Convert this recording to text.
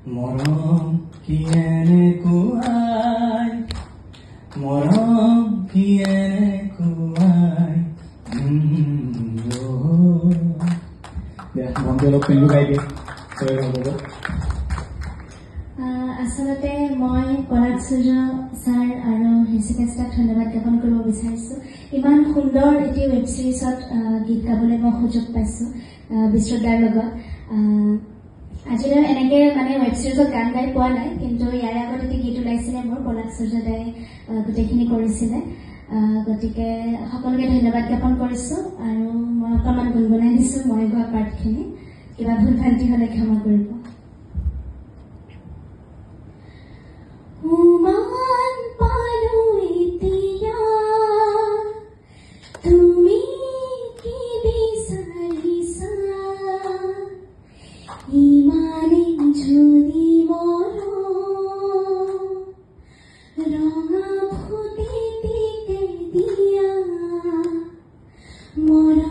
মৰম কি এনেকুৱাই মৰম কি এনেকুৱাই মনটো অলপ পেনু গাই দিয়ে আচলতে মই পৰাগ সূৰ্য ছাৰ আৰু হৃষিকেশক ধন্যবাদ জ্ঞাপন কৰিব বিচাৰিছোঁ ইমান সুন্দৰ এটি ৱেব ছিৰিজত গীত গাবলৈ মই সুযোগ পাইছোঁ বিশ্বদাৰ লগত আজিলৈ এনেকে মানে ৱেব ছিৰিজত গান গাই পোৱা নাই কিন্তু ইয়াৰে আগত এটি গীত ওলাইছিলে মোৰ পৰাগ সূৰ্যদাই গোটেইখিনি কৰিছিলে গতিকে সকলোকে ধন্যবাদ জ্ঞাপন কৰিছোঁ আৰু মই অকণমান গুণগুণাই দিছোঁ মই গোৱা পাৰ্টখিনি কিবা ভুল ভ্ৰান্তি হ'লে ক্ষমা কৰিব উমান পালো এতিয়া তুমি কি বিচাৰিছা ইমানে যদি ৰঙা ফুটি দিয়া মৰা